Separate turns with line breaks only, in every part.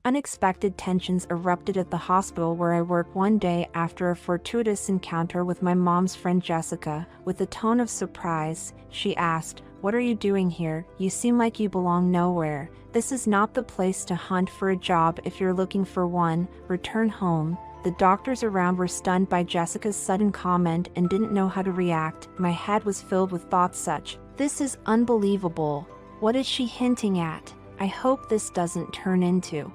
Unexpected tensions erupted at the hospital where I work one day after a fortuitous encounter with my mom's friend Jessica. With a tone of surprise, she asked, "What are you doing here? You seem like you belong nowhere. This is not the place to hunt for a job if you're looking for one. Return home." The doctors around were stunned by Jessica's sudden comment and didn't know how to react. My head was filled with thoughts such, "This is unbelievable. What is she hinting at? I hope this doesn't turn into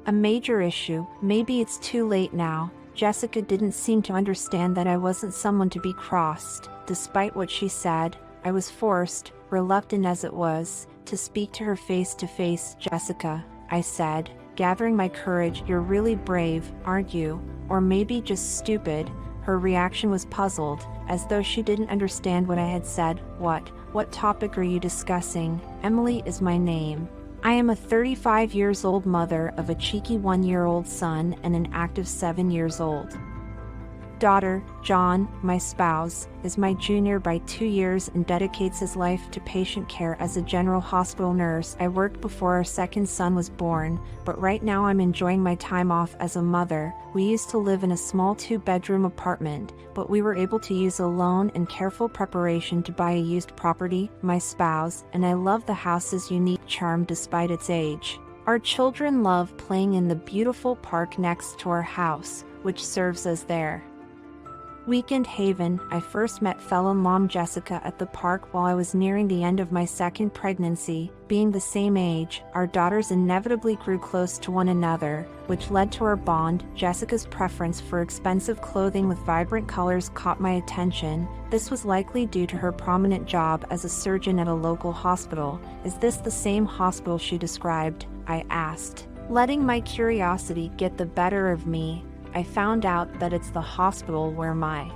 a major issue. Maybe it's too late now." Jessica didn't seem to understand that I wasn't someone to be crossed. Despite what she said, I was forced, reluctant as it was, to speak to her face to face. "Jessica," I said, gathering my courage, "you're really brave, aren't you? Or maybe just stupid." Her reaction was puzzled, as though she didn't understand what I had said. What topic are you discussing?" "Emily is my name. I am a 35 years old mother of a cheeky 1-year-old son and an active 7 years old daughter. John, my spouse, is my junior by 2 years and dedicates his life to patient care as a general hospital nurse. I worked before our second son was born, but right now I'm enjoying my time off as a mother. We used to live in a small 2-bedroom apartment, but we were able to use a loan and careful preparation to buy a used property. My spouse and I love the house's unique charm despite its age. Our children love playing in the beautiful park next to our house, which serves as their weekend haven. I first met fellow mom Jessica at the park while I was nearing the end of my second pregnancy. Being the same age, our daughters inevitably grew close to one another, which led to our bond. Jessica's preference for expensive clothing with vibrant colors caught my attention. This was likely due to her prominent job as a surgeon at a local hospital. "Is this the same hospital she described?" I asked. Letting my curiosity get the better of me, I found out that it's the hospital where my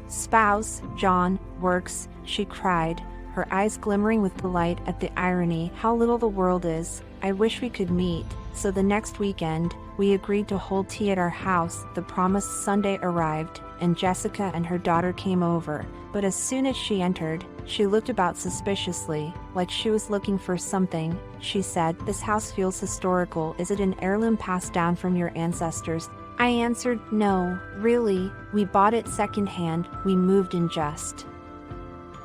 spouse, John, works. She cried, her eyes glimmering with delight at the irony. "How little the world is. I wish we could meet." So the next weekend, we agreed to hold tea at our house. The promised Sunday arrived, and Jessica and her daughter came over. But as soon as she entered, she looked about suspiciously, like she was looking for something. She said, "This house feels historical. Is it an heirloom passed down from your ancestors?" I answered, "No, really, we bought it secondhand. We moved in just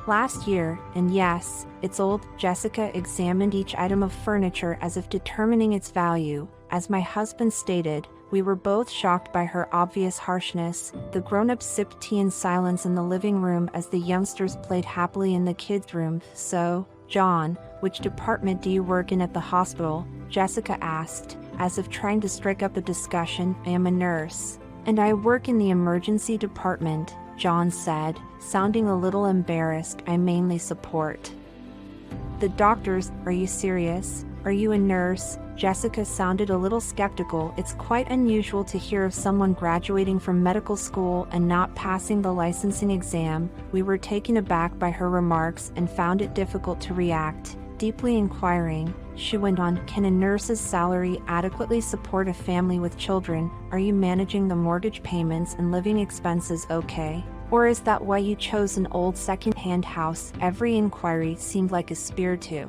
last year, and yes, it's old." Jessica examined each item of furniture as if determining its value. As my husband stated, we were both shocked by her obvious harshness. The grown-ups sipped tea in silence in the living room as the youngsters played happily in the kids' room. "So, John, which department do you work in at the hospital?" Jessica asked, as if trying to strike up a discussion. "I am a nurse, and I work in the emergency department," John said, sounding a little embarrassed. "I mainly support the doctors." "Are you serious? Are you a nurse?" Jessica sounded a little skeptical. It's quite unusual to hear of someone graduating from medical school and not passing the licensing exam. We were taken aback by her remarks and found it difficult to react. Deeply inquiring, she went on, "Can a nurse's salary adequately support a family with children? Are you managing the mortgage payments and living expenses okay? Or is that why you chose an old second-hand house?" Every inquiry seemed like a spear to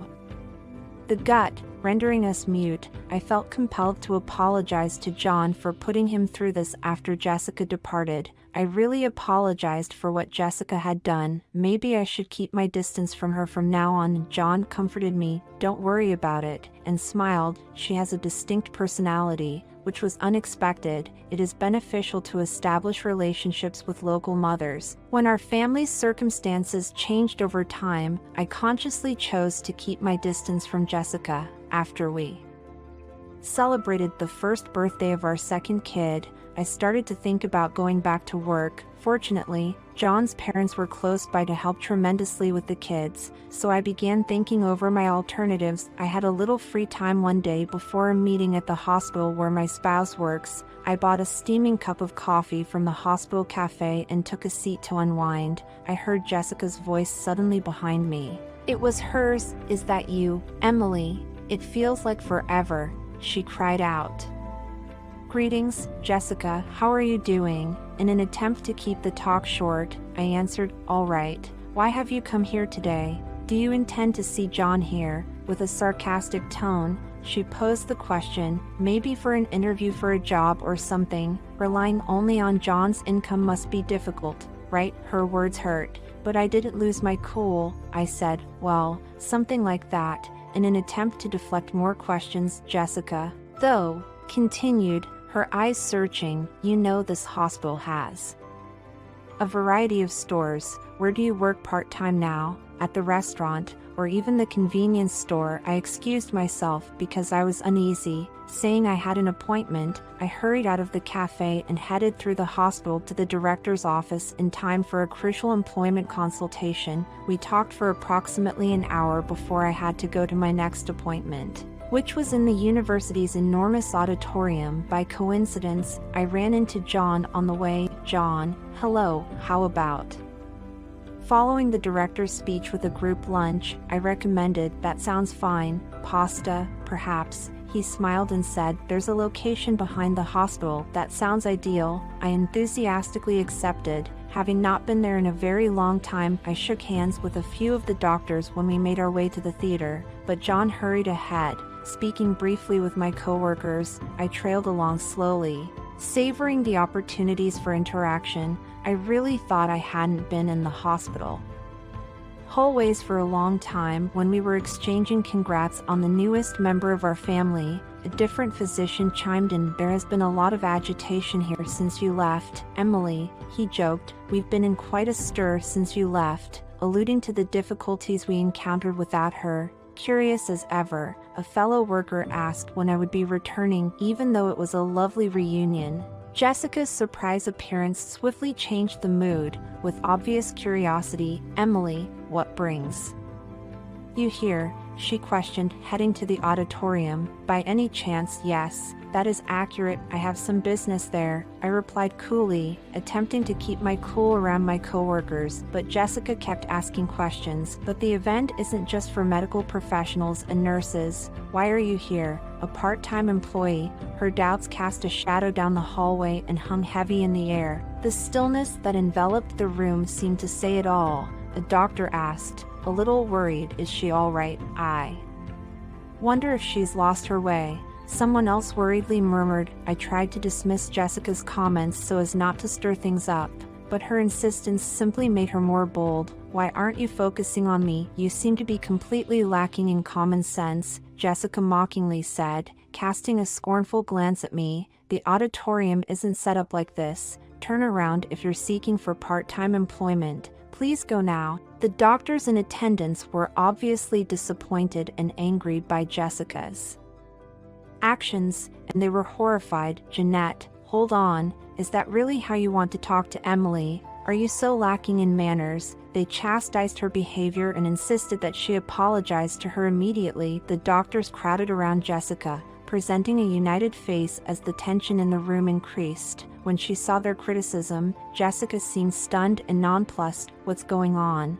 the gut, rendering us mute. I felt compelled to apologize to John for putting him through this after Jessica departed. I really apologized for what Jessica had done. Maybe I should keep my distance from her from now on. John comforted me, "Don't worry about it," and smiled. "She has a distinct personality," which was unexpected. It is beneficial to establish relationships with local mothers. When our family's circumstances changed over time, I consciously chose to keep my distance from Jessica. After we celebrated the first birthday of our second kid, I started to think about going back to work. Fortunately, John's parents were close by to help tremendously with the kids, so I began thinking over my alternatives. I had a little free time one day before a meeting at the hospital where my spouse works. I bought a steaming cup of coffee from the hospital cafe and took a seat to unwind. I heard Jessica's voice suddenly behind me. It was hers. "Is that you, Emily? It feels like forever," she cried out. "Greetings, Jessica. How are you doing?" In an attempt to keep the talk short, I answered, "All right. Why have you come here today? Do you intend to see John here?" With a sarcastic tone, She posed the question, maybe for an interview for a job or something. Relying only on John's income must be difficult, right? Her words hurt. But I didn't lose my cool. I said, well, something like that, in an attempt to deflect more questions. Jessica, though, continued, her eyes searching. You know this hospital has a variety of stores. Where do you work part-time now? At the restaurant, or even the convenience store? I excused myself because I was uneasy. Saying I had an appointment, I hurried out of the cafe and headed through the hospital to the director's office in time for a crucial employment consultation. We talked for approximately an hour before I had to go to my next appointment, which was in the university's enormous auditorium. By coincidence, I ran into John on the way. John, hello, how about following the director's speech with a group lunch? I recommended. That sounds fine. Pasta, perhaps. He smiled and said, there's a location behind the hospital. That sounds ideal. I enthusiastically accepted. Having not been there in a very long time, I shook hands with a few of the doctors when we made our way to the theater, but John hurried ahead. Speaking briefly with my coworkers, I trailed along slowly, savoring the opportunities for interaction. I really thought I hadn't been in the hospital hallways for a long time. When we were exchanging congrats on the newest member of our family, a different physician chimed in. There has been a lot of agitation here since you left, Emily, he joked. We've been in quite a stir since you left, alluding to the difficulties we encountered without her. Curious as ever, a fellow worker asked when I would be returning, even though it was a lovely reunion. Jessica's surprise appearance swiftly changed the mood. With obvious curiosity, Emily, what brings you here? She questioned, heading to the auditorium. By any chance? Yes, that is accurate. I have some business there, I replied coolly, attempting to keep my cool around my coworkers, but Jessica kept asking questions. But the event isn't just for medical professionals and nurses. Why are you here? A part-time employee. Her doubts cast a shadow down the hallway and hung heavy in the air. The stillness that enveloped the room seemed to say it all. A doctor asked, a little worried, is she all right? I wonder if she's lost her way. Someone else worriedly murmured. I tried to dismiss Jessica's comments so as not to stir things up, but her insistence simply made her more bold. Why aren't you focusing on me? You seem to be completely lacking in common sense, Jessica mockingly said, casting a scornful glance at me. The auditorium isn't set up like this. Turn around if you're seeking for part-time employment. Please go now. The doctors in attendance were obviously disappointed and angry by Jessica's actions, and they were horrified. Jeanette, hold on, is that really how you want to talk to Emily? Are you so lacking in manners? They chastised her behavior and insisted that she apologize to her immediately. The doctors crowded around Jessica, presenting a united face as the tension in the room increased. When she saw their criticism, Jessica seemed stunned and nonplussed. What's going on?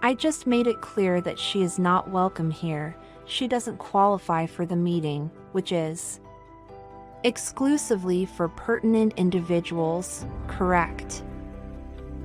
I just made it clear that she is not welcome here. She doesn't qualify for the meeting, which is exclusively for pertinent individuals, correct?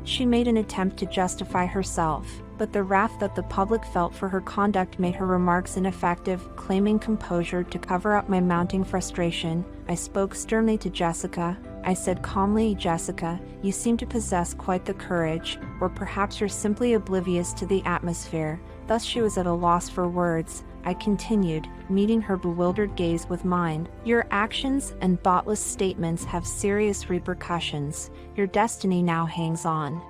She made an attempt to justify herself, but the wrath that the public felt for her conduct made her remarks ineffective. Claiming composure to cover up my mounting frustration, I spoke sternly to Jessica. I said calmly, Jessica, you seem to possess quite the courage, or perhaps you're simply oblivious to the atmosphere. Thus she was at a loss for words. I continued, meeting her bewildered gaze with mine. Your actions and thoughtless statements have serious repercussions. Your destiny now hangs on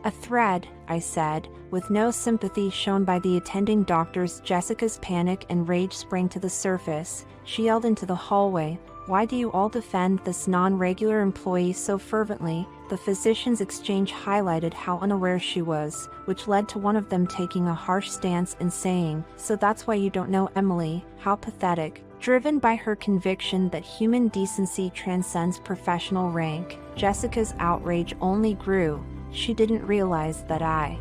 a thread, I said, with no sympathy shown by the attending doctors. Jessica's panic and rage sprang to the surface. She yelled into the hallway, why do you all defend this non-regular employee so fervently? The physicians' exchange highlighted how unaware she was, which led to one of them taking a harsh stance and saying, so that's why you don't know Emily? How pathetic. Driven by her conviction that human decency transcends professional rank, Jessica's outrage only grew. She didn't realize that I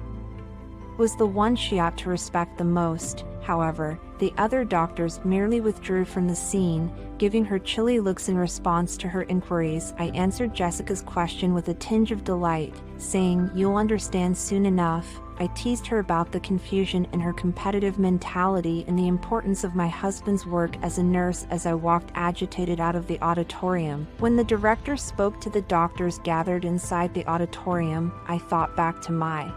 was the one she ought to respect the most. However, The other doctors merely withdrew from the scene, giving her chilly looks in response to her inquiries. I answered Jessica's question with a tinge of delight, saying, "You'll understand soon enough." I teased her about the confusion in her competitive mentality and the importance of my husband's work as a nurse as I walked agitated out of the auditorium. When the director spoke to the doctors gathered inside the auditorium, I thought back to my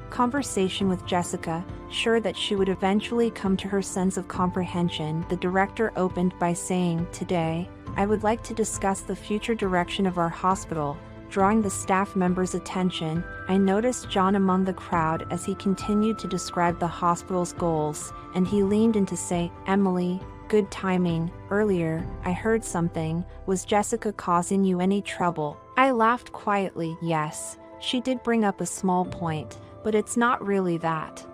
conversation with Jessica, sure that she would eventually come to her sense of comprehension. The director opened by saying, "Today, I would like to discuss the future direction of our hospital." Drawing the staff members' attention, I noticed John among the crowd as he continued to describe the hospital's goals, and he leaned in to say, "Emily, good timing. Earlier, I heard something. Was Jessica causing you any trouble?" I laughed quietly. Yes, she did bring up a small point, but it's not really that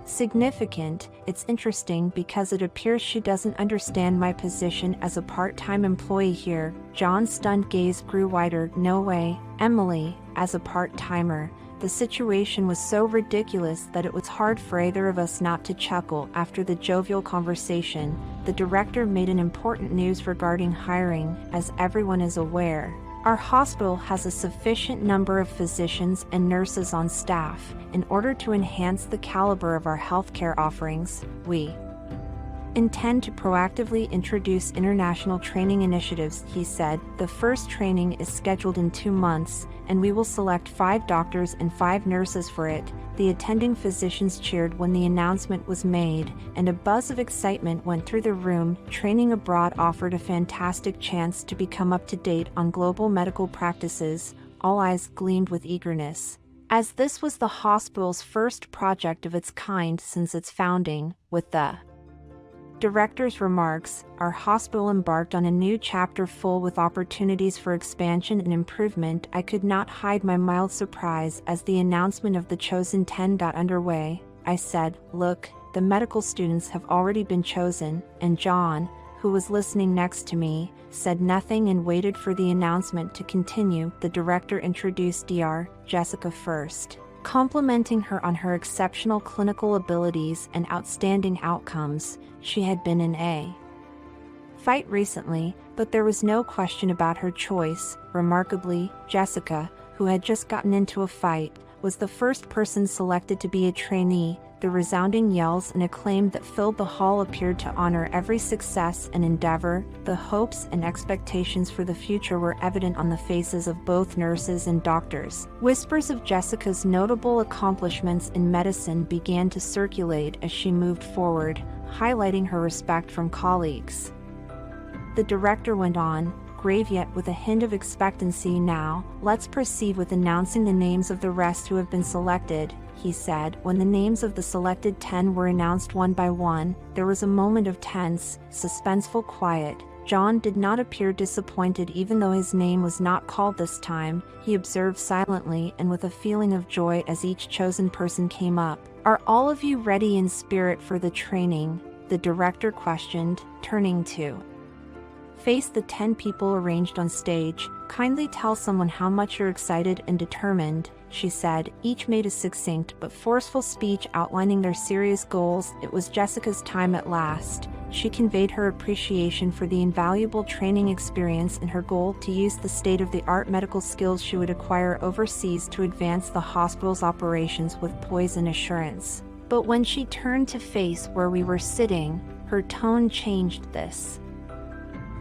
significant. It's interesting because it appears she doesn't understand my position as a part-time employee here. John's stunned gaze grew wider. No way, Emily, as a part-timer. The situation was so ridiculous that it was hard for either of us not to chuckle. After the jovial conversation, the director made an important news regarding hiring. As everyone is aware, our hospital has a sufficient number of physicians and nurses on staff. In order to enhance the caliber of our healthcare offerings, we intend to proactively introduce international training initiatives, he said. The first training is scheduled in 2 months, and we will select 5 doctors and 5 nurses for it. The attending physicians cheered when the announcement was made, and a buzz of excitement went through the room. Training abroad offered a fantastic chance to become up to date on global medical practices. All eyes gleamed with eagerness, as this was the hospital's first project of its kind since its founding. With the director's remarks, our hospital embarked on a new chapter full with opportunities for expansion and improvement. I could not hide my mild surprise as the announcement of the chosen 10 got underway. I said, "Look, the medical students have already been chosen," and John, who was listening next to me, said nothing and waited for the announcement to continue. The director introduced Dr. Jessica first, complimenting her on her exceptional clinical abilities and outstanding outcomes. She had been in a fight recently, but there was no question about her choice. Remarkably, Jessica, who had just gotten into a fight, was the first person selected to be a trainee. The resounding yells and acclaim that filled the hall appeared to honor every success and endeavor. The hopes and expectations for the future were evident on the faces of both nurses and doctors. Whispers of Jessica's notable accomplishments in medicine began to circulate as she moved forward, highlighting her respect from colleagues. The director went on, grave yet with a hint of expectancy. "Now, let's proceed with announcing the names of the rest who have been selected," he said. When the names of the selected 10 were announced one by one, there was a moment of tense, suspenseful quiet. John did not appear disappointed even though his name was not called this time. He observed silently and with a feeling of joy as each chosen person came up. "Are all of you ready in spirit for the training?" the director questioned, turning to face the 10 people arranged on stage. "Kindly tell someone how much you're excited and determined," she said. Each made a succinct but forceful speech outlining their serious goals. It was Jessica's time at last. She conveyed her appreciation for the invaluable training experience and her goal to use the state-of-the-art medical skills she would acquire overseas to advance the hospital's operations with poise and assurance. But when she turned to face where we were sitting, her tone changed. This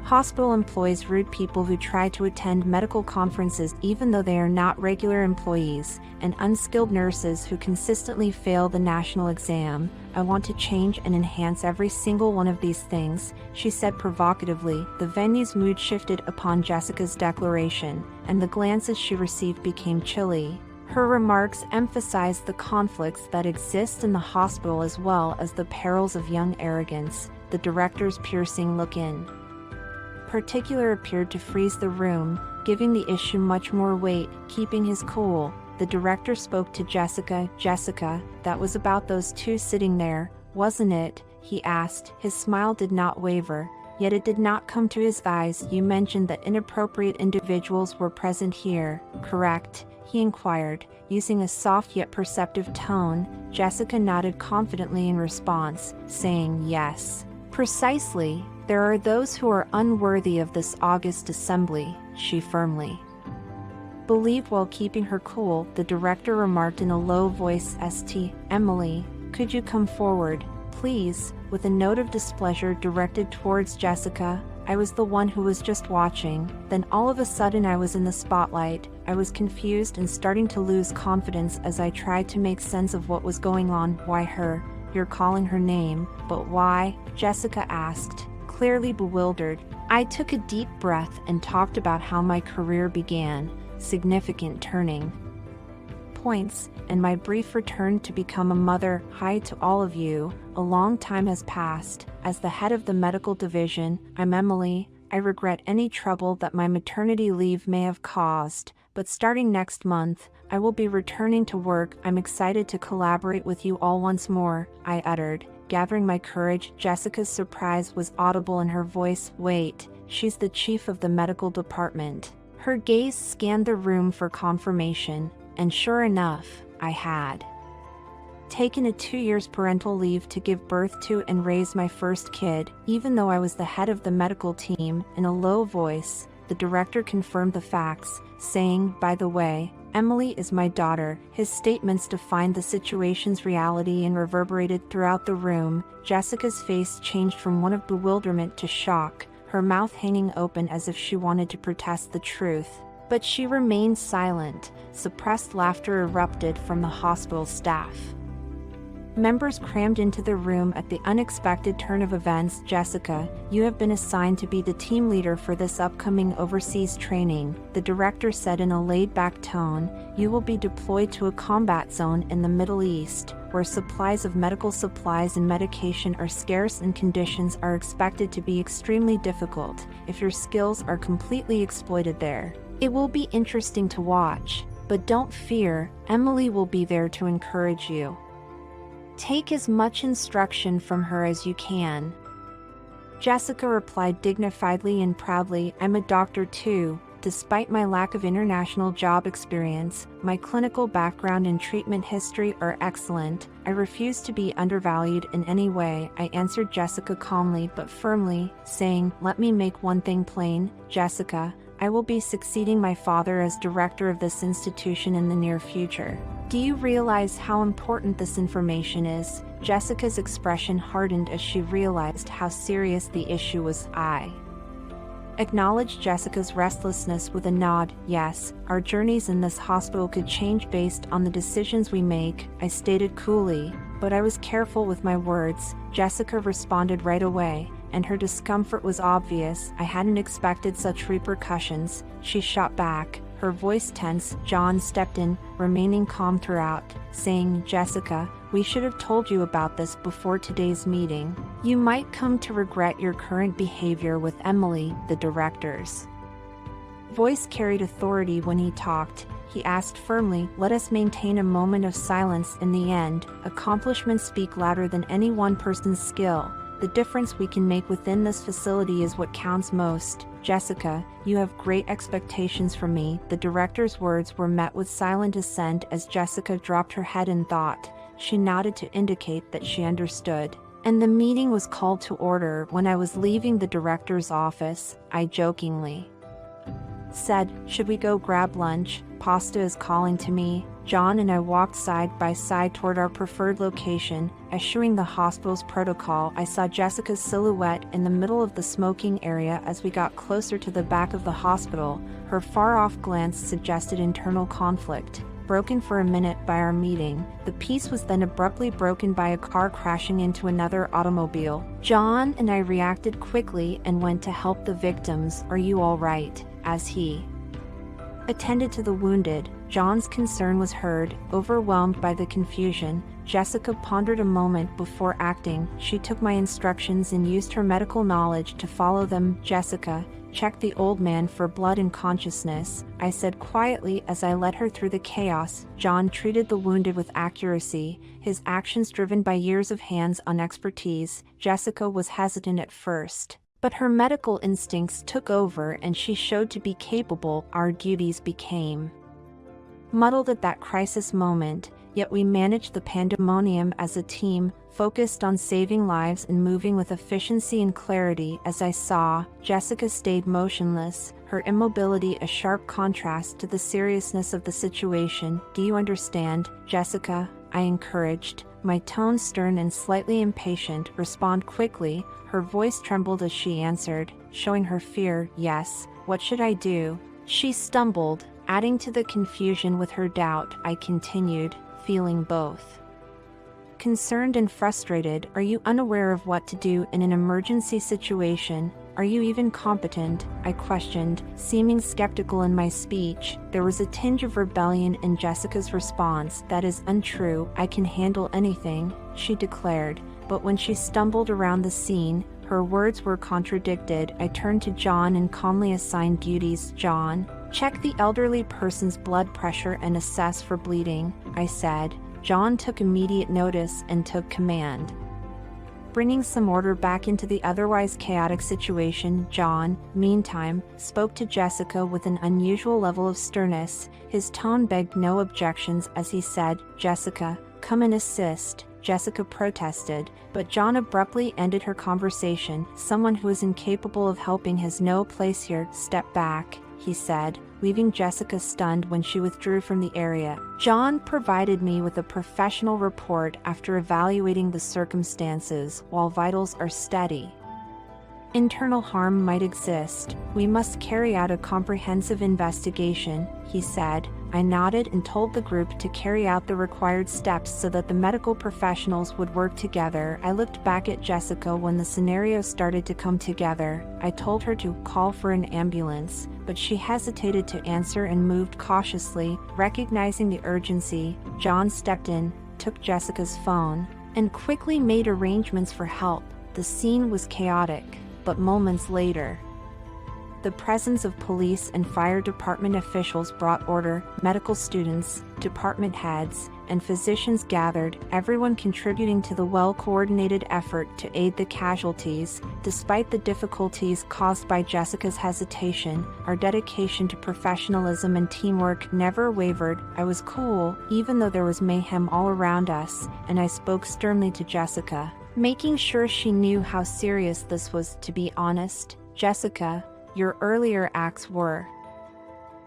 hospital employs rude people who try to attend medical conferences even though they are not regular employees, and unskilled nurses who consistently fail the national exam. "I want to change and enhance every single one of these things," she said provocatively. The venue's mood shifted upon Jessica's declaration, and the glances she received became chilly. Her remarks emphasized the conflicts that exist in the hospital as well as the perils of young arrogance. The director's piercing look in particular appeared to freeze the room, giving the issue much more weight. Keeping his cool, the director spoke to Jessica. "Jessica, that was about those 2 sitting there, wasn't it?" he asked. His smile did not waver. yet it did not come to his eyes. You mentioned that inappropriate individuals were present here, correct? He inquired, using a soft yet perceptive tone. Jessica nodded confidently in response, saying yes. Precisely, there are those who are unworthy of this august assembly, she firmly believed while keeping her cool. The director remarked in a low voice, "St. Emily, could you come forward, please?" With a note of displeasure directed towards Jessica. I was the one who was just watching, then all of a sudden I was in the spotlight. I was confused and starting to lose confidence as I tried to make sense of what was going on. Why her? You're calling her name, but why? Jessica asked, clearly bewildered. I took a deep breath and talked about how my career began, significant turning points, and my brief return to become a mother. Hi to all of you. A long time has passed. As the head of the medical division, I'm Emily. I regret any trouble that my maternity leave may have caused, but starting next month, I will be returning to work. I'm excited to collaborate with you all once more, I uttered, gathering my courage. Jessica's surprise was audible in her voice. Wait, she's the chief of the medical department. Her gaze scanned the room for confirmation, and sure enough, I had taken a 2 years parental leave to give birth to and raise my first kid. Even though I was the head of the medical team, in a low voice, the director confirmed the facts, saying, by the way, Emily is my daughter. His statements defined the situation's reality and reverberated throughout the room. Jessica's face changed from one of bewilderment to shock, her mouth hanging open as if she wanted to protest the truth. But she remained silent. Suppressed laughter erupted from the hospital staff. Members crammed into the room at the unexpected turn of events. Jessica, you have been assigned to be the team leader for this upcoming overseas training, the director said in a laid-back tone. You will be deployed to a combat zone in the Middle East, where supplies of medical supplies and medication are scarce and conditions are expected to be extremely difficult. If your skills are completely exploited there, it will be interesting to watch. But don't fear, Emily will be there to encourage you. Take as much instruction from her as you can. Jessica replied dignifiedly and proudly, I'm a doctor too. Despite my lack of international job experience, my clinical background and treatment history are excellent. I refuse to be undervalued in any way, I answered Jessica calmly but firmly, saying, let me make one thing plain, Jessica, I will be succeeding my father as director of this institution in the near future. Do you realize how important this information is? Jessica's expression hardened as she realized how serious the issue was. I acknowledged Jessica's restlessness with a nod. Yes, our journeys in this hospital could change based on the decisions we make, I stated coolly, but I was careful with my words. Jessica responded right away, and her discomfort was obvious. I hadn't expected such repercussions. She shot back, her voice tense. John stepped in, remaining calm throughout, saying, Jessica, we should have told you about this before today's meeting. You might come to regret your current behavior with Emily. The director's voice carried authority when he talked. He asked firmly, let us maintain a moment of silence. In the end, accomplishments speak louder than any one person's skill. The difference we can make within this facility is what counts most. Jessica, you have great expectations from me. The director's words were met with silent assent as Jessica dropped her head in thought. She nodded to indicate that she understood. And the meeting was called to order. When I was leaving the director's office, I jokingly said, should we go grab lunch? Pasta is calling to me. John and I walked side by side toward our preferred location. Eschewing the hospital's protocol, I saw Jessica's silhouette in the middle of the smoking area as we got closer to the back of the hospital. Her far-off glance suggested internal conflict. Broken for a minute by our meeting, the peace was then abruptly broken by a car crashing into another automobile. John and I reacted quickly and went to help the victims. Are you all right? As he attended to the wounded, John's concern was heard. Overwhelmed by the confusion, Jessica pondered a moment before acting. She took my instructions and used her medical knowledge to follow them. Jessica, check the old man for blood and consciousness, I said quietly as I led her through the chaos. John treated the wounded with accuracy, his actions driven by years of hands-on expertise. Jessica was hesitant at first, But her medical instincts took over and she showed to be capable. Our duties became muddled at that crisis moment, yet we managed the pandemonium as a team, focused on saving lives and moving with efficiency and clarity. As I saw, Jessica stayed motionless, her immobility a sharp contrast to the seriousness of the situation. Do you understand, Jessica? I encouraged, my tone stern and slightly impatient. Respond quickly. Her voice trembled as she answered, showing her fear. Yes, what should I do? She stumbled, adding to the confusion with her doubt. I continued, feeling both concerned and frustrated. Are you unaware of what to do in an emergency situation? Are you even competent? I questioned, seeming skeptical in my speech. There was a tinge of rebellion in Jessica's response. That is untrue. I can handle anything, she declared. But when she stumbled around the scene, her words were contradicted. I turned to John and calmly assigned duties. John, check the elderly person's blood pressure and assess for bleeding, I said. John took immediate notice and took command, bringing some order back into the otherwise chaotic situation. John, meantime, spoke to Jessica with an unusual level of sternness. His tone begged no objections as he said, Jessica, come and assist. Jessica protested, but John abruptly ended her conversation. Someone who is incapable of helping has no place here. Step back, he said, leaving Jessica stunned when she withdrew from the area. John provided me with a professional report after evaluating the circumstances. While vitals are steady, internal harm might exist. We must carry out a comprehensive investigation, he said. I nodded and told the group to carry out the required steps so that the medical professionals would work together. I looked back at Jessica when the scenario started to come together. I told her to call for an ambulance, but she hesitated to answer and moved cautiously. Recognizing the urgency, John stepped in, took Jessica's phone, and quickly made arrangements for help. The scene was chaotic, but moments later, the presence of police and fire department officials brought order. Medical students, department heads, and physicians gathered, everyone contributing to the well-coordinated effort to aid the casualties. Despite the difficulties caused by Jessica's hesitation, our dedication to professionalism and teamwork never wavered. I was cool, even though there was mayhem all around us, and I spoke sternly to Jessica, making sure she knew how serious this was. To be honest, Jessica, your earlier acts were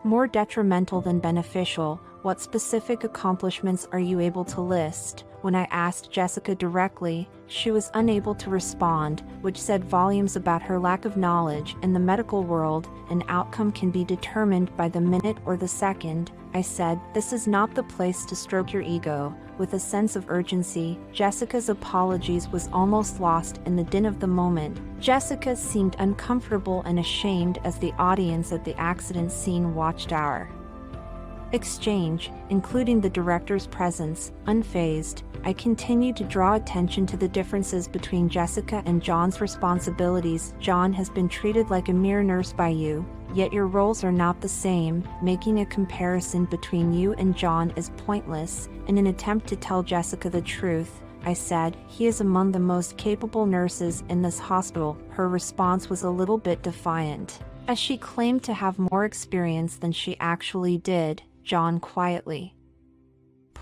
more detrimental than beneficial. What specific accomplishments are you able to list? When I asked Jessica directly, she was unable to respond, which said volumes about her lack of knowledge. In the medical world, an outcome can be determined by the minute or the second. I said, this is not the place to stroke your ego. With a sense of urgency, Jessica's apologies was almost lost in the din of the moment. Jessica seemed uncomfortable and ashamed as the audience at the accident scene watched our exchange, including the director's presence. Unfazed, I continued to draw attention to the differences between Jessica and John's responsibilities. John has been treated like a mere nurse by you, yet your roles are not the same. Making a comparison between you and John is pointless. In an attempt to tell Jessica the truth, I said, he is among the most capable nurses in this hospital. Her response was a little bit defiant, as she claimed to have more experience than she actually did. John quietly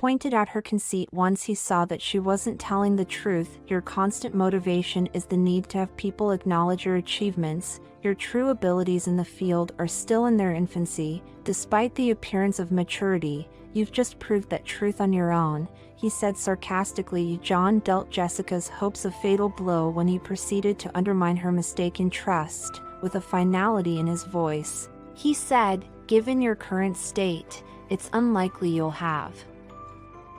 pointed out her conceit once he saw that she wasn't telling the truth. Your constant motivation is the need to have people acknowledge your achievements. Your true abilities in the field are still in their infancy. Despite the appearance of maturity, you've just proved that truth on your own, he said sarcastically. John dealt Jessica's hopes a fatal blow when he proceeded to undermine her mistaken trust. With a finality in his voice, he said, given your current state, it's unlikely you'll have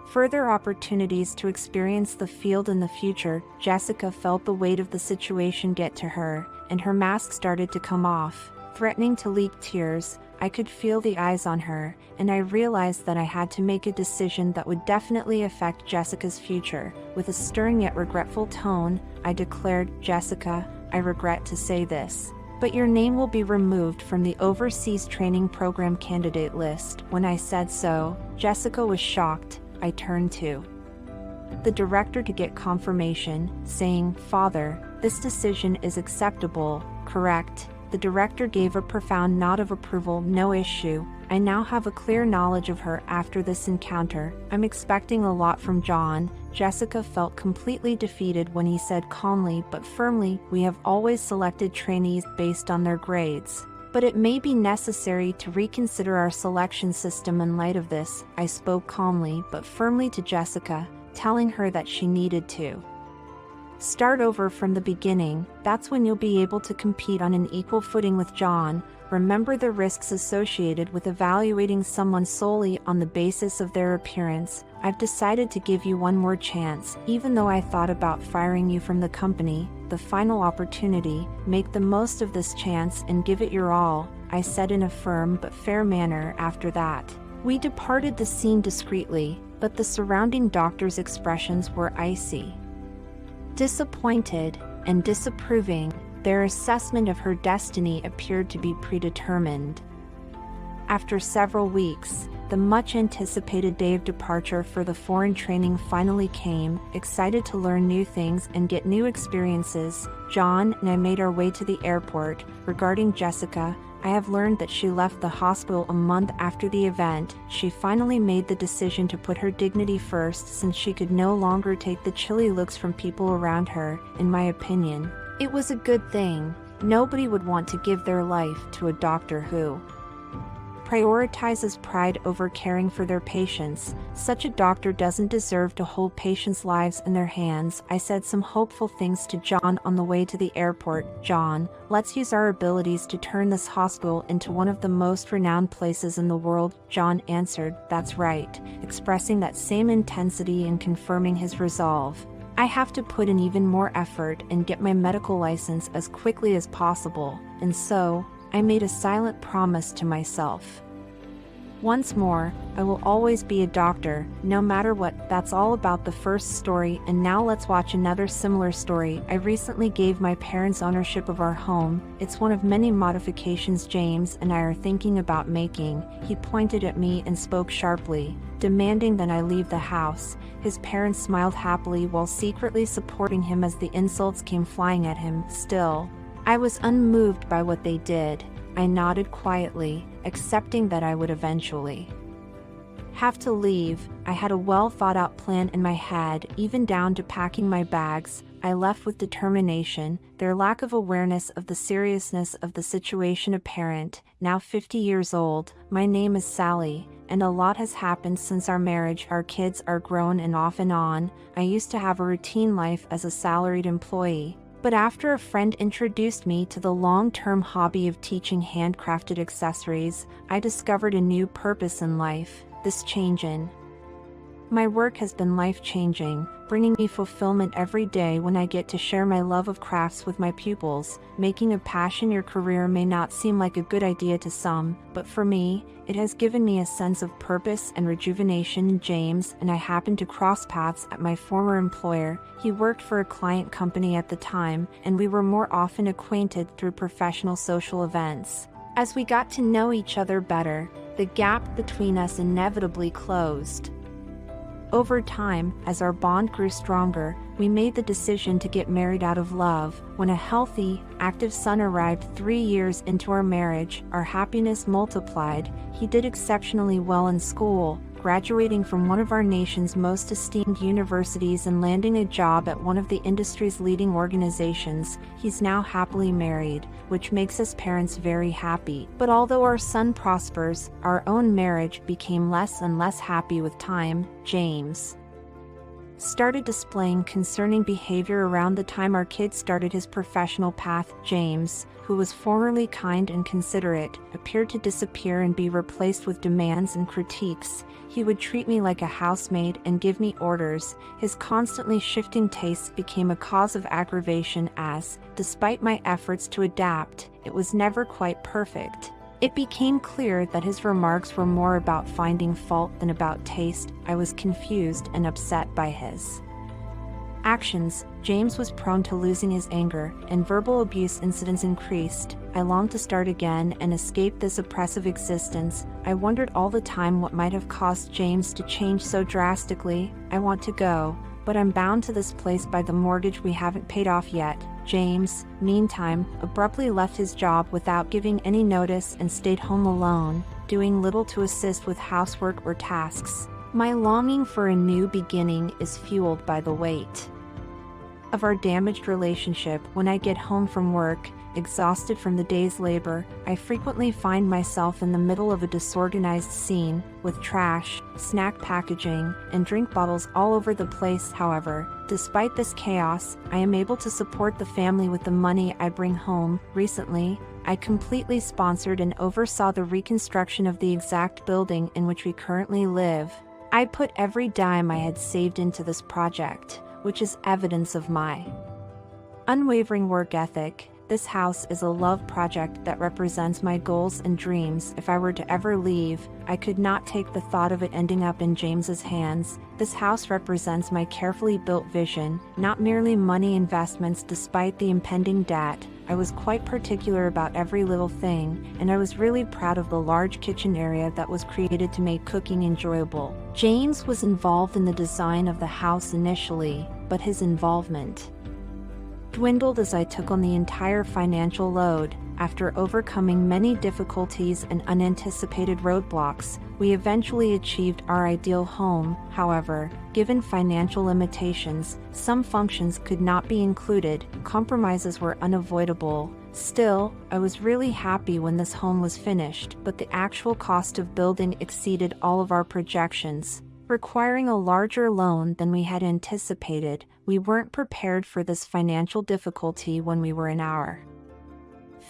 further opportunities to experience the field in the future. Jessica felt the weight of the situation get to her, and her mask started to come off, threatening to leak tears. I could feel the eyes on her, and I realized that I had to make a decision that would definitely affect Jessica's future. With a stern yet regretful tone, I declared, Jessica, I regret to say this, but your name will be removed from the Overseas Training Program candidate list. When I said so, Jessica was shocked. I turned to the director to get confirmation, saying, "Father, this decision is acceptable, correct?" The director gave a profound nod of approval. "No issue. I now have a clear knowledge of her after this encounter. I'm expecting a lot from John." Jessica felt completely defeated when he said calmly but firmly, "We have always selected trainees based on their grades. But it may be necessary to reconsider our selection system in light of this." I spoke calmly but firmly to Jessica, telling her that she needed to start over from the beginning. "That's when you'll be able to compete on an equal footing with John. Remember the risks associated with evaluating someone solely on the basis of their appearance. I've decided to give you one more chance. Even though I thought about firing you from the company, the final opportunity, make the most of this chance and give it your all," I said in a firm but fair manner. After that, we departed the scene discreetly, but the surrounding doctors' expressions were icy, disappointed, and disapproving. Their assessment of her destiny appeared to be predetermined. After several weeks, the much-anticipated day of departure for the foreign training finally came. Excited to learn new things and get new experiences, John and I made our way to the airport. Regarding Jessica, I have learned that she left the hospital a month after the event. She finally made the decision to put her dignity first since she could no longer take the chilly looks from people around her. In my opinion, it was a good thing. Nobody would want to give their life to a doctor who prioritizes pride over caring for their patients. Such a doctor doesn't deserve to hold patients' lives in their hands. I said some hopeful things to John on the way to the airport. "John, let's use our abilities to turn this hospital into one of the most renowned places in the world." John answered, "That's right," expressing that same intensity and confirming his resolve. "I have to put in even more effort and get my medical license as quickly as possible." And so, I made a silent promise to myself. Once more, I will always be a doctor, no matter what. That's all about the first story, and now let's watch another similar story. I recently gave my parents ownership of our home. It's one of many modifications James and I are thinking about making. He pointed at me and spoke sharply, demanding that I leave the house. His parents smiled happily while secretly supporting him as the insults came flying at him. Still, I was unmoved by what they did. I nodded quietly, accepting that I would eventually have to leave. I had a well-thought-out plan in my head, even down to packing my bags. I left with determination, their lack of awareness of the seriousness of the situation apparent. Now 50 years old, my name is Sally, and a lot has happened since our marriage. Our kids are grown and off and on. I used to have a routine life as a salaried employee. But after a friend introduced me to the long-term hobby of teaching handcrafted accessories, I discovered a new purpose in life. This change in my work has been life-changing, bringing me fulfillment every day when I get to share my love of crafts with my pupils. Making a passion your career may not seem like a good idea to some, but for me, it has given me a sense of purpose and rejuvenation. James and I happened to cross paths at my former employer. He worked for a client company at the time, and we were more often acquainted through professional social events. As we got to know each other better, the gap between us inevitably closed. Over time, as our bond grew stronger, we made the decision to get married out of love. When a healthy, active son arrived 3 years into our marriage, our happiness multiplied. He did exceptionally well in school, graduating from one of our nation's most esteemed universities and landing a job at one of the industry's leading organizations. He's now happily married, which makes us parents very happy. But although our son prospers, our own marriage became less and less happy with time. James started displaying concerning behavior around the time our kid started his professional path. James, who was formerly kind and considerate, appeared to disappear and be replaced with demands and critiques. He would treat me like a housemaid and give me orders. His constantly shifting tastes became a cause of aggravation as, despite my efforts to adapt, it was never quite perfect. It became clear that his remarks were more about finding fault than about taste. I was confused and upset by his actions. James was prone to losing his anger, and verbal abuse incidents increased. I longed to start again and escape this oppressive existence. I wondered all the time what might have caused James to change so drastically. I want to go, but I'm bound to this place by the mortgage we haven't paid off yet. James, meantime, abruptly left his job without giving any notice and stayed home alone, doing little to assist with housework or tasks. My longing for a new beginning is fueled by the weight of our damaged relationship. When I get home from work, exhausted from the day's labor, I frequently find myself in the middle of a disorganized scene, with trash, snack packaging, and drink bottles all over the place. However, despite this chaos, I am able to support the family with the money I bring home. Recently, I completely sponsored and oversaw the reconstruction of the exact building in which we currently live. I put every dime I had saved into this project, which is evidence of my unwavering work ethic. This house is a love project that represents my goals and dreams. If I were to ever leave, I could not take the thought of it ending up in James's hands. This house represents my carefully built vision, not merely money investments. Despite the impending debt, I was quite particular about every little thing, and I was really proud of the large kitchen area that was created to make cooking enjoyable. James was involved in the design of the house initially, but his involvement dwindled as I took on the entire financial load. After overcoming many difficulties and unanticipated roadblocks, we eventually achieved our ideal home. However, given financial limitations, some functions could not be included. Compromises were unavoidable. Still, I was really happy when this home was finished, but the actual cost of building exceeded all of our projections, requiring a larger loan than we had anticipated. We weren't prepared for this financial difficulty when we were in our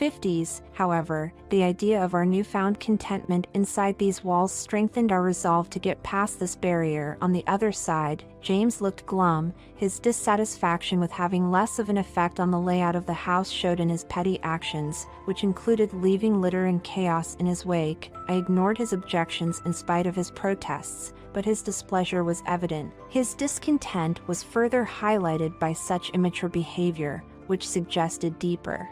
50s. However, the idea of our newfound contentment inside these walls strengthened our resolve to get past this barrier. On the other side, James looked glum. His dissatisfaction with having less of an effect on the layout of the house showed in his petty actions, which included leaving litter and chaos in his wake. I ignored his objections in spite of his protests, but his displeasure was evident. His discontent was further highlighted by such immature behavior, which suggested deeper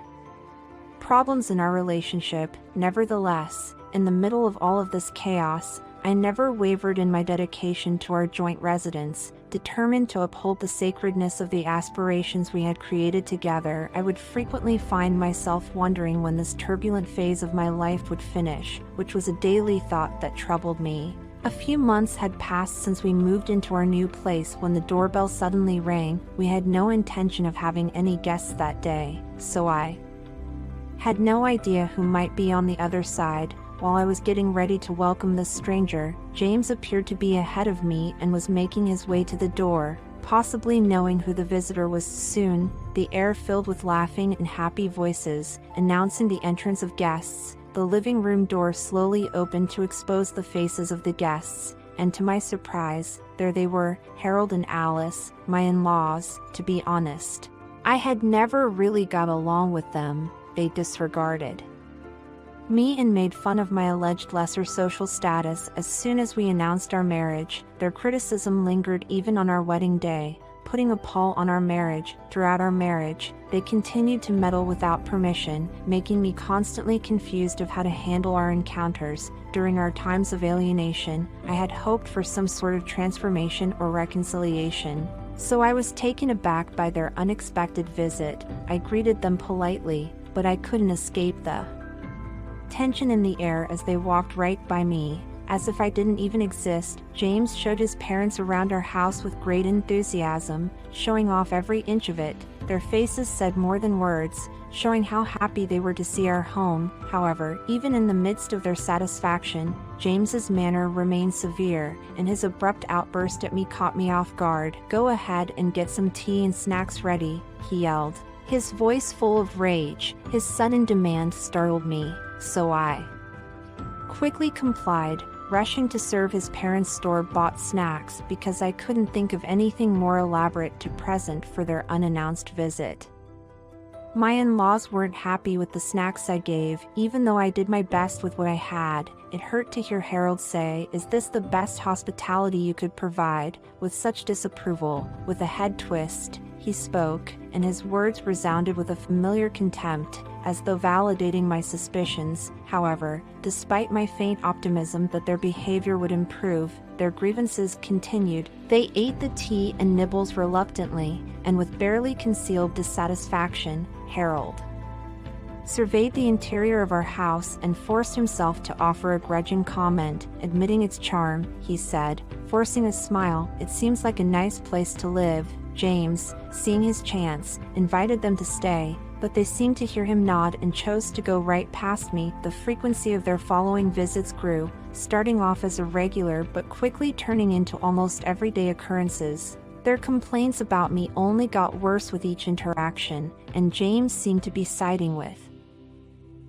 problems in our relationship. Nevertheless, in the middle of all of this chaos, I never wavered in my dedication to our joint residence, determined to uphold the sacredness of the aspirations we had created together. I would frequently find myself wondering when this turbulent phase of my life would finish, which was a daily thought that troubled me. A few months had passed since we moved into our new place when the doorbell suddenly rang. We had no intention of having any guests that day, so I had no idea who might be on the other side. While I was getting ready to welcome this stranger, James appeared to be ahead of me and was making his way to the door, possibly knowing who the visitor was. Soon, the air filled with laughing and happy voices, announcing the entrance of guests. The living room door slowly opened to expose the faces of the guests, and to my surprise, there they were, Harold and Alice, my in-laws. To be honest, I had never really got along with them. They disregarded me and made fun of my alleged lesser social status. As soon as we announced our marriage, their criticism lingered even on our wedding day, putting a pall on our marriage. Throughout our marriage, they continued to meddle without permission, making me constantly confused of how to handle our encounters. During our times of alienation, I had hoped for some sort of transformation or reconciliation, so I was taken aback by their unexpected visit. I greeted them politely, but I couldn't escape the tension in the air as they walked right by me, as if I didn't even exist. James showed his parents around our house with great enthusiasm, showing off every inch of it. Their faces said more than words, showing how happy they were to see our home. However, even in the midst of their satisfaction, James's manner remained severe, and his abrupt outburst at me caught me off guard. "Go ahead and get some tea and snacks ready," he yelled, his voice full of rage. His sudden demand startled me, so I quickly complied, rushing to serve his parents' store-bought snacks because I couldn't think of anything more elaborate to present for their unannounced visit. My in-laws weren't happy with the snacks I gave, even though I did my best with what I had. It hurt to hear Harold say, "Is this the best hospitality you could provide?" with such disapproval. With a head twist, he spoke, and his words resounded with a familiar contempt, as though validating my suspicions. However, despite my faint optimism that their behavior would improve, their grievances continued. They ate the tea and nibbles reluctantly, and with barely concealed dissatisfaction. Harold surveyed the interior of our house and forced himself to offer a grudging comment. Admitting its charm, he said, forcing a smile, "It seems like a nice place to live." James, seeing his chance, invited them to stay, but they seemed to hear him nod and chose to go right past me. The frequency of their following visits grew, starting off as irregular but quickly turning into almost everyday occurrences. Their complaints about me only got worse with each interaction, and James seemed to be siding with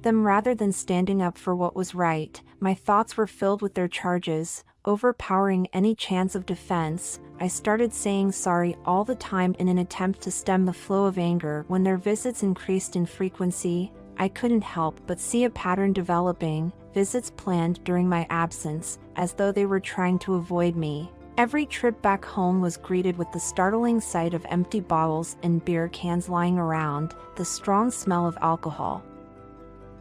them rather than standing up for what was right. My thoughts were filled with their charges, overpowering any chance of defense. I started saying sorry all the time in an attempt to stem the flow of anger. When their visits increased in frequency, I couldn't help but see a pattern developing, visits planned during my absence, as though they were trying to avoid me. Every trip back home was greeted with the startling sight of empty bottles and beer cans lying around, the strong smell of alcohol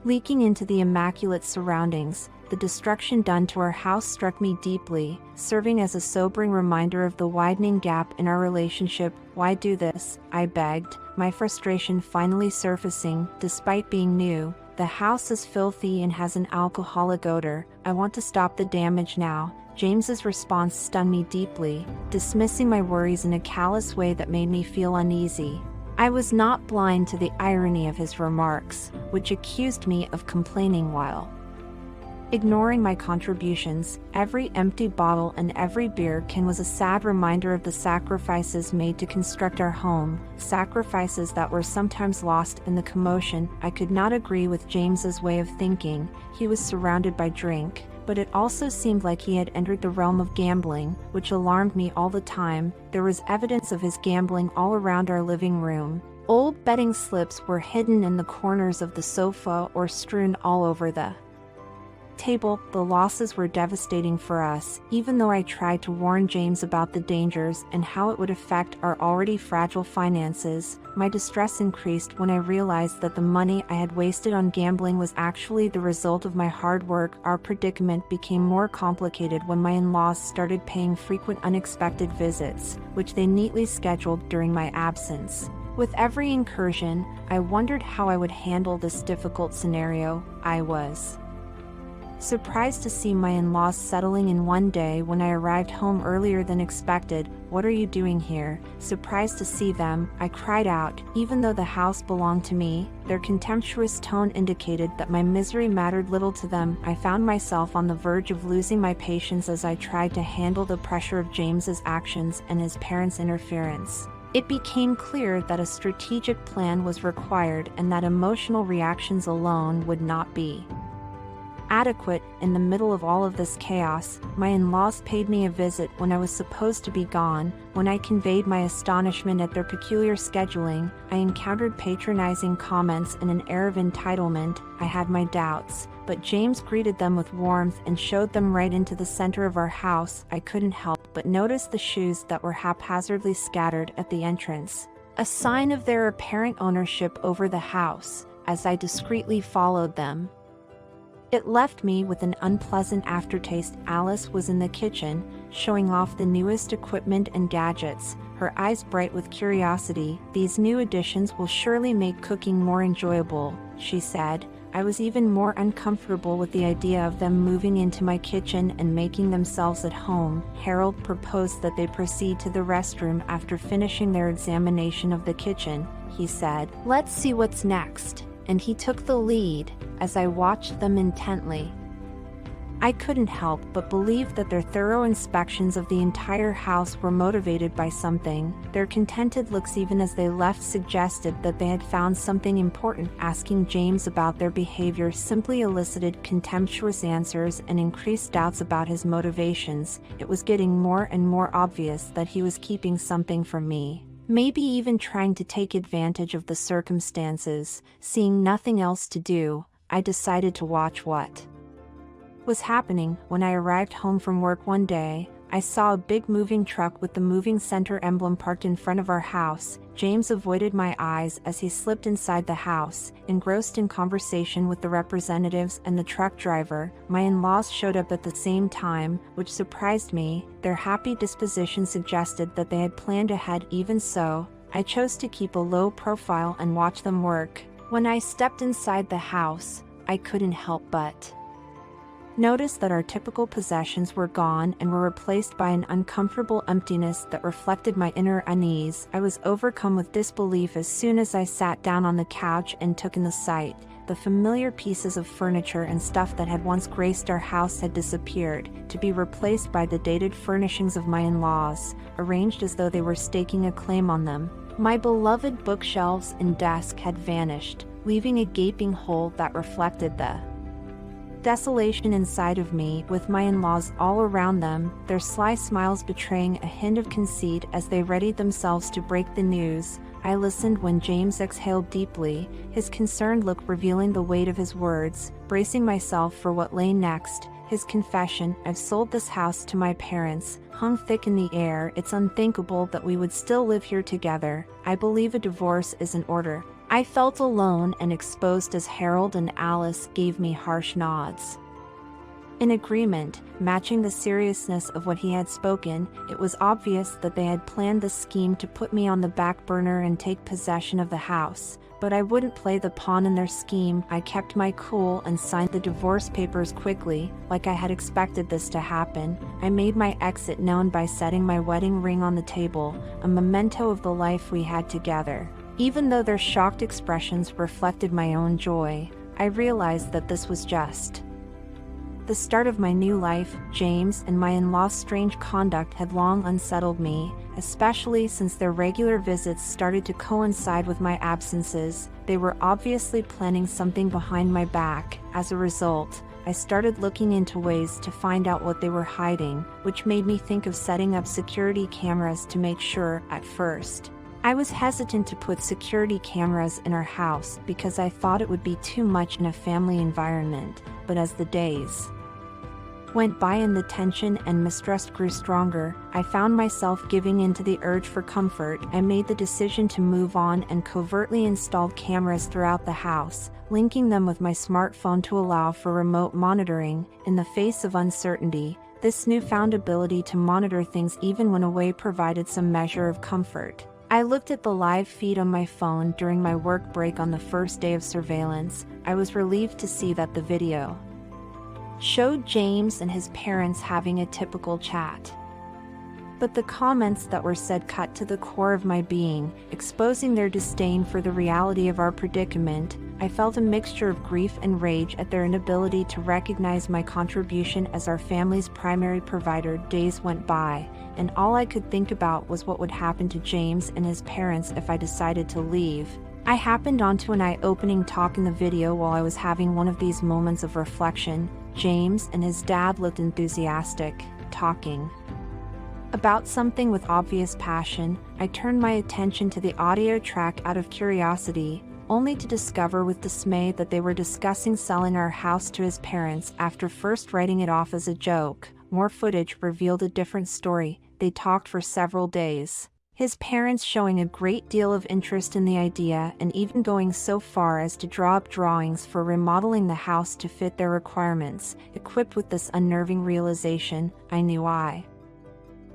leaking into the immaculate surroundings. The destruction done to our house struck me deeply, serving as a sobering reminder of the widening gap in our relationship. "Why do this?" I begged, my frustration finally surfacing. "Despite being new, the house is filthy and has an alcoholic odor. I want to stop the damage now." James's response stung me deeply, dismissing my worries in a callous way that made me feel uneasy. I was not blind to the irony of his remarks, which accused me of complaining while ignoring my contributions. Every empty bottle and every beer can was a sad reminder of the sacrifices made to construct our home, sacrifices that were sometimes lost in the commotion. I could not agree with James's way of thinking. He was surrounded by drink, but it also seemed like he had entered the realm of gambling, which alarmed me all the time. There was evidence of his gambling all around our living room. Old betting slips were hidden in the corners of the sofa or strewn all over the table. The losses were devastating for us, even though I tried to warn James about the dangers and how it would affect our already fragile finances. My distress increased when I realized that the money I had wasted on gambling was actually the result of my hard work. Our predicament became more complicated when my in-laws started paying frequent unexpected visits, which they neatly scheduled during my absence. With every incursion, I wondered how I would handle this difficult scenario. I was surprised to see my in-laws settling in one day when I arrived home earlier than expected. "What are you doing here?" Surprised to see them, I cried out, even though the house belonged to me. Their contemptuous tone indicated that my misery mattered little to them. I found myself on the verge of losing my patience as I tried to handle the pressure of James's actions and his parents' interference. It became clear that a strategic plan was required and that emotional reactions alone would not be adequate. In the middle of all of this chaos, my in-laws paid me a visit when I was supposed to be gone. When I conveyed my astonishment at their peculiar scheduling, I encountered patronizing comments and an air of entitlement. I had my doubts, but James greeted them with warmth and showed them right into the center of our house. I couldn't help but notice the shoes that were haphazardly scattered at the entrance, a sign of their apparent ownership over the house, as I discreetly followed them. It left me with an unpleasant aftertaste. Alice was in the kitchen, showing off the newest equipment and gadgets, her eyes bright with curiosity. "These new additions will surely make cooking more enjoyable," she said. I was even more uncomfortable with the idea of them moving into my kitchen and making themselves at home. Harold proposed that they proceed to the restroom after finishing their examination of the kitchen. He said, "Let's see what's next," and he took the lead, as I watched them intently. I couldn't help but believe that their thorough inspections of the entire house were motivated by something. Their contented looks even as they left suggested that they had found something important. Asking James about their behavior simply elicited contemptuous answers and increased doubts about his motivations. It was getting more and more obvious that he was keeping something from me, maybe even trying to take advantage of the circumstances. Seeing nothing else to do, I decided to watch what was happening. When I arrived home from work one day, I saw a big moving truck with the moving center emblem parked in front of our house. James avoided my eyes as he slipped inside the house, engrossed in conversation with the representatives and the truck driver. My in-laws showed up at the same time, which surprised me. Their happy disposition suggested that they had planned ahead. Even so, I chose to keep a low profile and watch them work. When I stepped inside the house, I couldn't help but notice that our typical possessions were gone and were replaced by an uncomfortable emptiness that reflected my inner unease. I was overcome with disbelief as soon as I sat down on the couch and took in the sight. The familiar pieces of furniture and stuff that had once graced our house had disappeared, to be replaced by the dated furnishings of my in-laws, arranged as though they were staking a claim on them. My beloved bookshelves and desk had vanished, leaving a gaping hole that reflected the desolation inside of me. With my in-laws all around them, their sly smiles betraying a hint of conceit as they readied themselves to break the news. I listened when James exhaled deeply, his concerned look revealing the weight of his words, bracing myself for what lay next. His confession, "I've sold this house to my parents," hung thick in the air. It's unthinkable that we would still live here together. I believe a divorce is in order. I felt alone and exposed as Harold and Alice gave me harsh nods. In agreement, matching the seriousness of what he had spoken, it was obvious that they had planned the scheme to put me on the back burner and take possession of the house. But I wouldn't play the pawn in their scheme. I kept my cool and signed the divorce papers quickly, like I had expected this to happen. I made my exit known by setting my wedding ring on the table, a memento of the life we had together. Even though their shocked expressions reflected my own joy, I realized that this was just the start of my new life. James and my in-laws' strange conduct had long unsettled me, especially since their regular visits started to coincide with my absences. They were obviously planning something behind my back. As a result, I started looking into ways to find out what they were hiding, which made me think of setting up security cameras to make sure. At first, I was hesitant to put security cameras in our house because I thought it would be too much in a family environment, but as the days went by and the tension and mistrust grew stronger, I found myself giving in to the urge for comfort. I made the decision to move on and covertly installed cameras throughout the house, linking them with my smartphone to allow for remote monitoring. In the face of uncertainty, this newfound ability to monitor things even when away provided some measure of comfort. I looked at the live feed on my phone during my work break on the first day of surveillance. I was relieved to see that the video showed James and his parents having a typical chat. But the comments that were said cut to the core of my being, exposing their disdain for the reality of our predicament. I felt a mixture of grief and rage at their inability to recognize my contribution as our family's primary provider. Days went by, and all I could think about was what would happen to James and his parents if I decided to leave. I happened onto an eye-opening talk in the video while I was having one of these moments of reflection. James and his dad looked enthusiastic, talking about something with obvious passion. I turned my attention to the audio track out of curiosity, only to discover with dismay that they were discussing selling our house to his parents after first writing it off as a joke. More footage revealed a different story. They talked for several days, his parents showing a great deal of interest in the idea and even going so far as to draw up drawings for remodeling the house to fit their requirements. Equipped with this unnerving realization, I knew I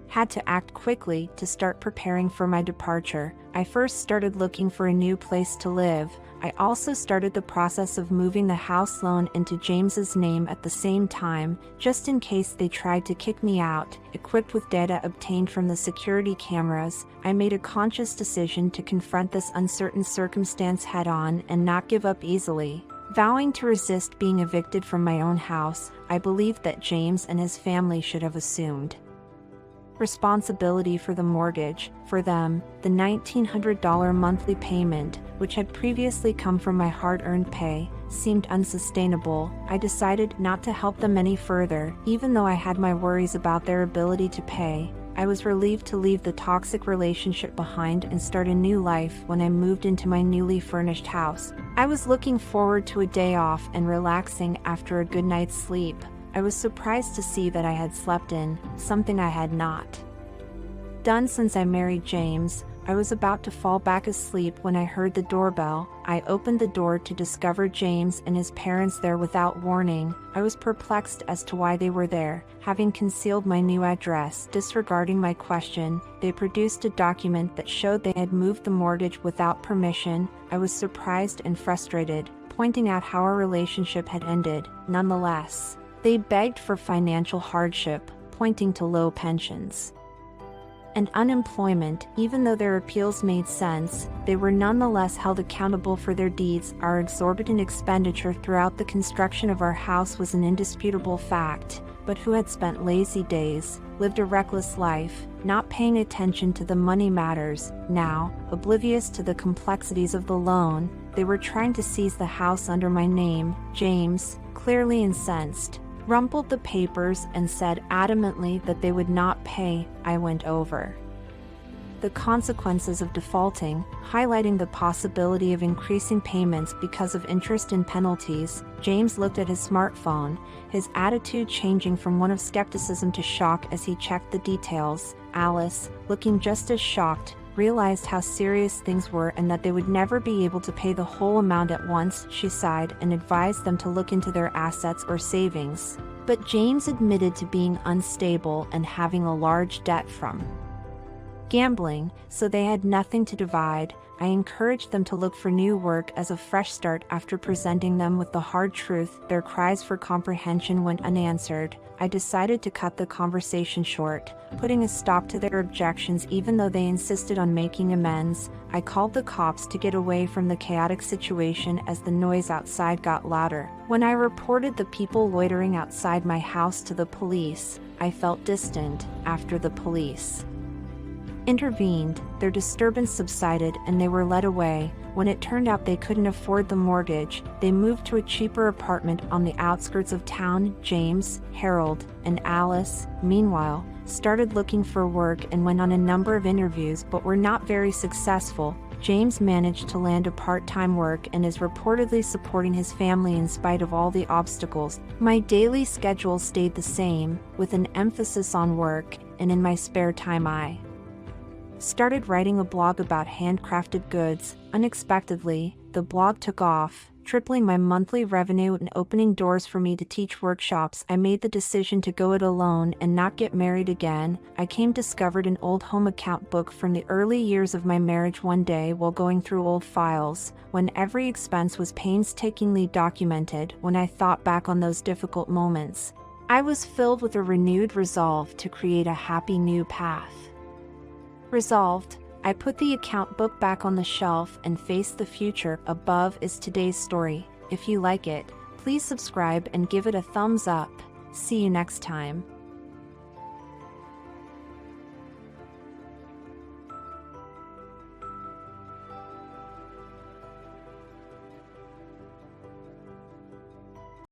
had to act quickly to start preparing for my departure. I first started looking for a new place to live. I also started the process of moving the house loan into James's name at the same time, just in case they tried to kick me out. Equipped with data obtained from the security cameras, I made a conscious decision to confront this uncertain circumstance head-on and not give up easily. Vowing to resist being evicted from my own house, I believed that James and his family should have assumed responsibility for the mortgage. For them, the $1,900 monthly payment, which had previously come from my hard-earned pay, seemed unsustainable. I decided not to help them any further. Even though I had my worries about their ability to pay, I was relieved to leave the toxic relationship behind and start a new life when I moved into my newly furnished house. I was looking forward to a day off and relaxing after a good night's sleep. I was surprised to see that I had slept in, something I had not done since I married James. I was about to fall back asleep when I heard the doorbell. I opened the door to discover James and his parents there without warning. I was perplexed as to why they were there. Having concealed my new address, disregarding my question, they produced a document that showed they had moved the mortgage without permission. I was surprised and frustrated, pointing out how our relationship had ended. Nonetheless, they begged for financial hardship, pointing to low pensions and unemployment. Even though their appeals made sense, they were nonetheless held accountable for their deeds. Our exorbitant expenditure throughout the construction of our house was an indisputable fact, but who had spent lazy days, lived a reckless life, not paying attention to the money matters. Now, oblivious to the complexities of the loan, they were trying to seize the house under my name. James, clearly incensed, rumpled the papers and said adamantly that they would not pay. I went over the consequences of defaulting, highlighting the possibility of increasing payments because of interest and penalties. James looked at his smartphone, his attitude changing from one of skepticism to shock as he checked the details. Alice, looking just as shocked, realized how serious things were and that they would never be able to pay the whole amount at once. She sighed and advised them to look into their assets or savings. But James admitted to being unstable and having a large debt from gambling, so they had nothing to divide. I encouraged them to look for new work as a fresh start. After presenting them with the hard truth, their cries for comprehension went unanswered. I decided to cut the conversation short, putting a stop to their objections even though they insisted on making amends. I called the cops to get away from the chaotic situation as the noise outside got louder. When I reported the people loitering outside my house to the police, I felt distant. After the police intervened, their disturbance subsided and they were led away. When it turned out they couldn't afford the mortgage, they moved to a cheaper apartment on the outskirts of town. James, Harold, and Alice, meanwhile, started looking for work and went on a number of interviews but were not very successful. James managed to land a part-time work and is reportedly supporting his family in spite of all the obstacles. My daily schedule stayed the same, with an emphasis on work, and in my spare time I started writing a blog about handcrafted goods. Unexpectedly, the blog took off, tripling my monthly revenue and opening doors for me to teach workshops. I made the decision to go it alone and not get married again. I discovered an old home account book from the early years of my marriage one day while going through old files, when every expense was painstakingly documented. When I thought back on those difficult moments, I was filled with a renewed resolve to create a happy new path. Resolved, I put the account book back on the shelf and faced the future. Above is today's story. If you like it, please subscribe and give it a thumbs up. See you next time.